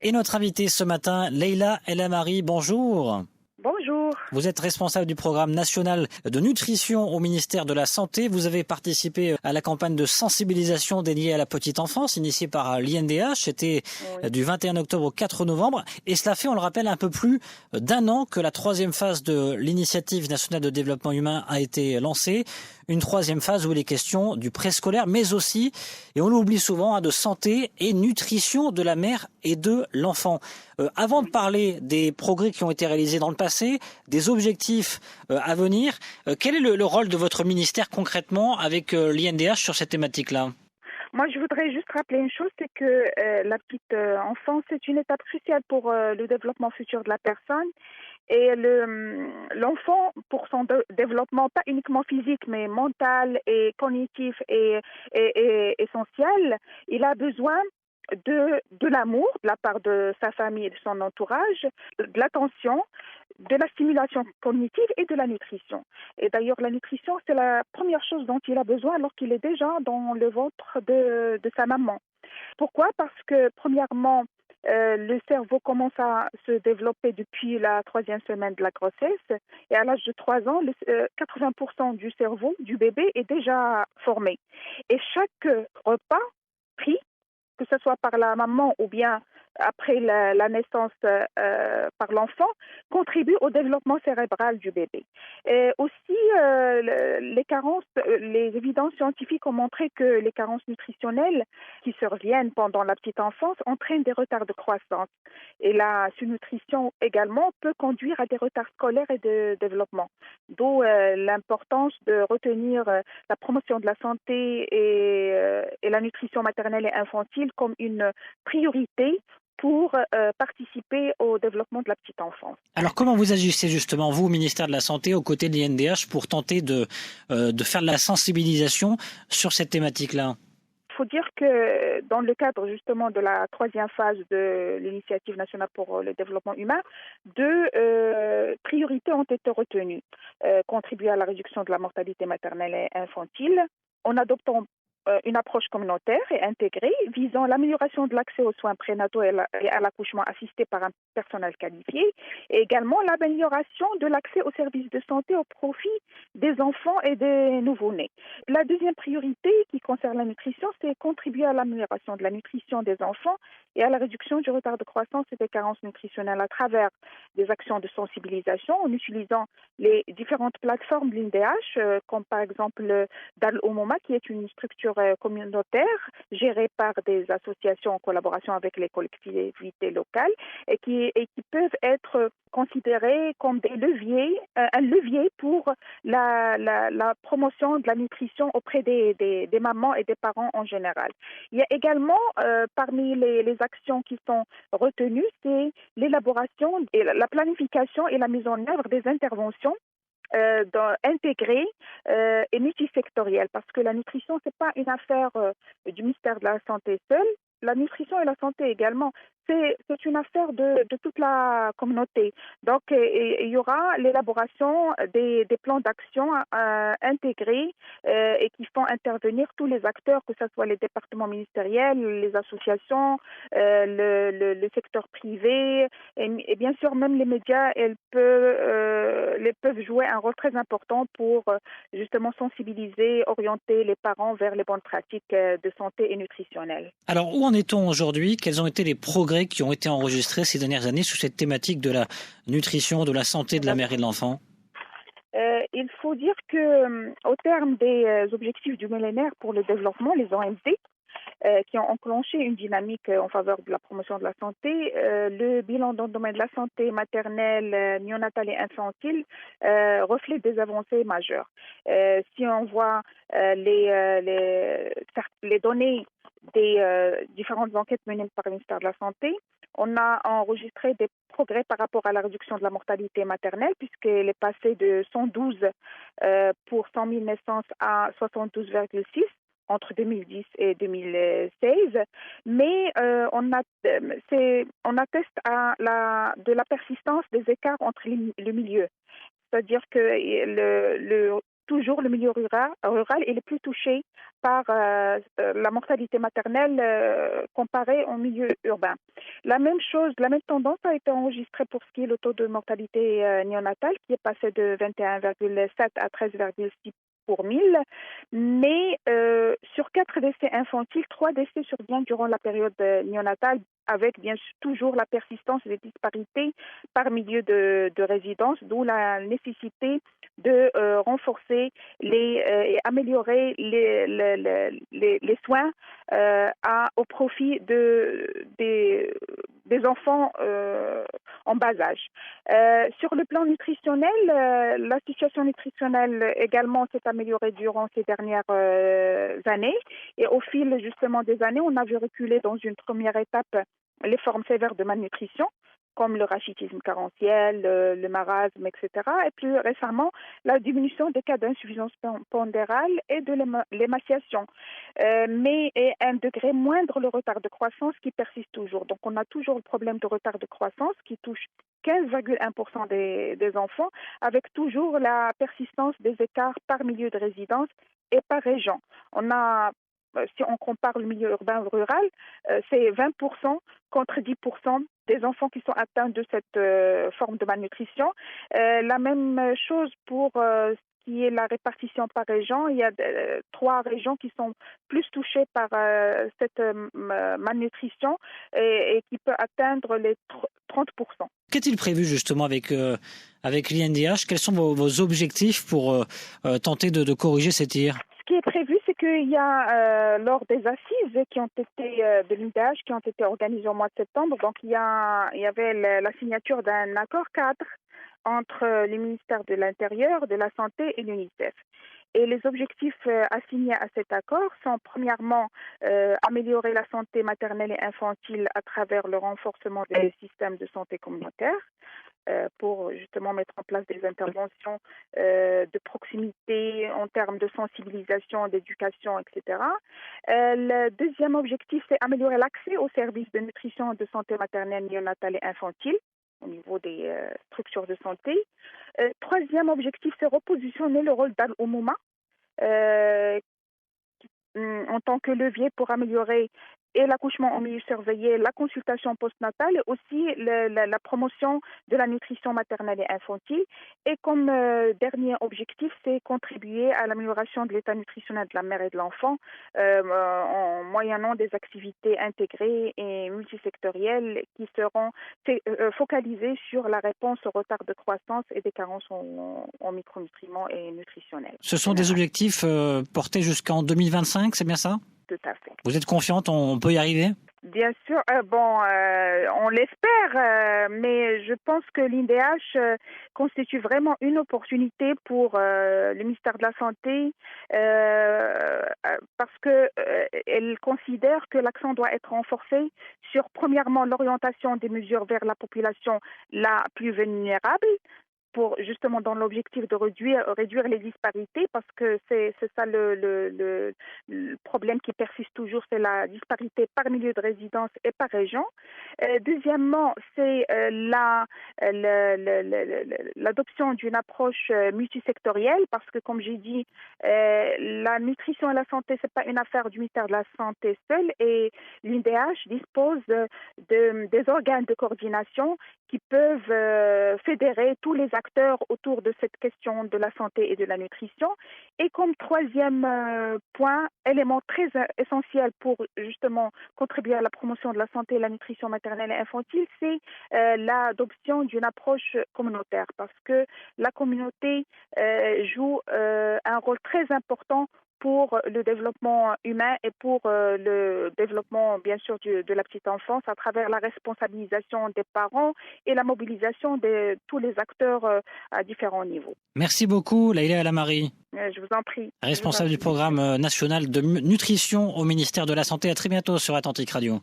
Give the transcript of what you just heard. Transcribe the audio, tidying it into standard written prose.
Et notre invitée ce matin, Leïla El Amari, bonjour. Bonjour. Vous êtes responsable du programme national de nutrition au ministère de la Santé. Vous avez participé à la campagne de sensibilisation dédiée à la petite enfance, initiée par l'INDH. C'était Oui. du 21 octobre au 4 novembre. Et cela fait, on le rappelle, un peu plus d'un an que la troisième phase de l'initiative nationale de développement humain a été lancée. Une troisième phase où il est question du préscolaire, mais aussi, et on l'oublie souvent, de santé et nutrition de la mère et de l'enfant. Avant de parler des progrès qui ont été réalisés dans le passé, des objectifs à venir, quel est le rôle de votre ministère concrètement avec l'INDH sur cette thématique-là ? Moi, je voudrais juste rappeler une chose, c'est que la petite enfance, c'est une étape cruciale pour le développement futur de la personne. Et l'enfant, pour son développement, pas uniquement physique, mais mental et cognitif et essentiel, il a besoin de l'amour de la part de sa famille et de son entourage, de l'attention, de la stimulation cognitive et de la nutrition. Et d'ailleurs, la nutrition, c'est la première chose dont il a besoin alors qu'il est déjà dans le ventre de sa maman. Pourquoi ? Parce que, premièrement, le cerveau commence à se développer depuis la troisième semaine de la grossesse et à l'âge de 3 ans, 80% du cerveau du bébé est déjà formé. Et chaque repas pris, que ce soit par la maman ou bien après la naissance par l'enfant, contribue au développement cérébral du bébé. Et aussi, les carences, les évidences scientifiques ont montré que les carences nutritionnelles qui surviennent pendant la petite enfance entraînent des retards de croissance. Et la sous-nutrition également peut conduire à des retards scolaires et de développement. D'où l'importance de retenir la promotion de la santé et la nutrition maternelle et infantile comme une priorité pour participer au développement de la petite enfance. Alors comment vous agissez justement, vous, au ministère de la Santé, aux côtés de l'INDH, pour tenter de faire de la sensibilisation sur cette thématique-là ? Il faut dire que dans le cadre justement de la troisième phase de l'initiative nationale pour le développement humain, deux priorités ont été retenues. Contribuer à la réduction de la mortalité maternelle et infantile en adoptant une approche communautaire et intégrée visant l'amélioration de l'accès aux soins prénataux et à l'accouchement assisté par un personnel qualifié et également l'amélioration de l'accès aux services de santé au profit des enfants et des nouveau-nés. La deuxième priorité qui concerne la nutrition, c'est contribuer à l'amélioration de la nutrition des enfants et à la réduction du retard de croissance et des carences nutritionnelles à travers des actions de sensibilisation en utilisant les différentes plateformes de l'INDH, comme par exemple Dal Omoma, qui est une structure communautaire gérée par des associations en collaboration avec les collectivités locales et qui peuvent être considérées comme des leviers, un levier pour la promotion de la nutrition auprès des mamans et des parents en général. Il y a également, parmi les actions qui sont retenues, c'est l'élaboration et la planification et la mise en œuvre des interventions intégrée et multisectorielle, parce que la nutrition, c'est pas une affaire du ministère de la Santé seul. La nutrition et la santé également, c'est une affaire de toute la communauté. Donc, il y aura l'élaboration des plans d'action intégrés et qui font intervenir tous les acteurs, que ce soit les départements ministériels, les associations, le secteur privé et bien sûr même les médias, peuvent jouer un rôle très important pour justement sensibiliser, orienter les parents vers les bonnes pratiques de santé et nutritionnelles. Alors, où en est-on aujourd'hui ? Quels ont été les progrès qui ont été enregistrés ces dernières années sur cette thématique de la nutrition, de la santé de la mère et de l'enfant ? Il faut dire que au terme des objectifs du millénaire pour le développement, les OMD, qui ont enclenché une dynamique en faveur de la promotion de la santé. Le bilan dans le domaine de la santé maternelle, néonatale et infantile reflète des avancées majeures. Si on voit les données des différentes enquêtes menées par le ministère de la Santé, on a enregistré des progrès par rapport à la réduction de la mortalité maternelle, puisqu'elle est passée de 112 pour 100 000 naissances à 72,6 entre 2010 et 2016, mais on atteste de la persistance des écarts entre le milieu. C'est-à-dire que le toujours le milieu rural est le plus touché par la mortalité maternelle comparée au milieu urbain. La même chose, la même tendance a été enregistrée pour ce qui est le taux de mortalité néonatale qui est passé de 21,7 à 13,6 pour 1000, mais sur 4 décès infantiles, 3 décès surviennent durant la période néonatale, avec bien sûr toujours la persistance des disparités par milieu de résidence, d'où la nécessité de renforcer et améliorer les soins au profit des enfants en bas âge. Sur le plan nutritionnel, la situation nutritionnelle également s'est améliorée durant ces dernières années, et au fil justement des années, on a vu reculer dans une première étape les formes sévères de malnutrition, comme le rachitisme carentiel, le marasme, etc. Et plus récemment, la diminution des cas d'insuffisance pondérale et de l'émaciation. Mais à un degré moindre, le retard de croissance qui persiste toujours. Donc, on a toujours le problème de retard de croissance qui touche 15,1% des enfants, avec toujours la persistance des écarts par milieu de résidence et par région. Si on compare le milieu urbain-rural, c'est 20% contre 10% des enfants qui sont atteints de cette forme de malnutrition. La même chose pour ce qui est la répartition par région. Il y a 3 régions qui sont plus touchées par cette malnutrition et qui peut atteindre les 30%. Qu'est-il prévu justement avec l'INDH? Quels sont vos objectifs pour tenter de corriger ces tirs? Ce qui est prévu, c'est qu'il y a, lors des assises qui ont été de l'INDH, qui ont été organisées au mois de septembre, donc il y avait la signature d'un accord cadre entre les ministères de l'Intérieur, de la Santé et l'UNICEF. Et les objectifs assignés à cet accord sont premièrement améliorer la santé maternelle et infantile à travers le renforcement des systèmes de santé communautaire, pour justement mettre en place des interventions de proximité en termes de sensibilisation, d'éducation, etc. Le deuxième objectif, c'est améliorer l'accès aux services de nutrition et de santé maternelle, néonatale et infantile au niveau des structures de santé. Troisième objectif, c'est repositionner le rôle d'Al-Oumouma en tant que levier pour améliorer et l'accouchement en milieu surveillé, la consultation postnatale et aussi la promotion de la nutrition maternelle et infantile. Et comme dernier objectif, c'est contribuer à l'amélioration de l'état nutritionnel de la mère et de l'enfant en moyennant des activités intégrées et multisectorielles qui seront focalisées sur la réponse au retard de croissance et des carences en micronutriments et nutritionnels. Ce sont des objectifs portés jusqu'en 2025, c'est bien ça? Tout à fait. Vous êtes confiante, on peut y arriver? Bien sûr, on l'espère, mais je pense que l'INDH constitue vraiment une opportunité pour le ministère de la Santé parce que elle considère que l'accent doit être renforcé sur, premièrement, l'orientation des mesures vers la population la plus vulnérable, pour justement dans l'objectif de réduire les disparités, parce que c'est ça le problème qui persiste toujours, c'est la disparité par milieu de résidence et par région. Deuxièmement, c'est l'adoption d'une approche multisectorielle, parce que comme j'ai dit, la nutrition et la santé, c'est pas une affaire du ministère de la Santé seul, et l'INDH dispose des organes de coordination qui peuvent fédérer tous les acteurs autour de cette question de la santé et de la nutrition. Et comme troisième point, élément très essentiel pour justement contribuer à la promotion de la santé et de la nutrition maternelle et infantile, c'est l'adoption d'une approche communautaire, parce que la communauté joue un rôle très important pour le développement humain et pour le développement, bien sûr, de la petite enfance à travers la responsabilisation des parents et la mobilisation de tous les acteurs à différents niveaux. Merci beaucoup, Laïla Alamari. Je vous en prie. Responsable du programme national de nutrition au ministère de la Santé. À très bientôt sur Atlantic Radio.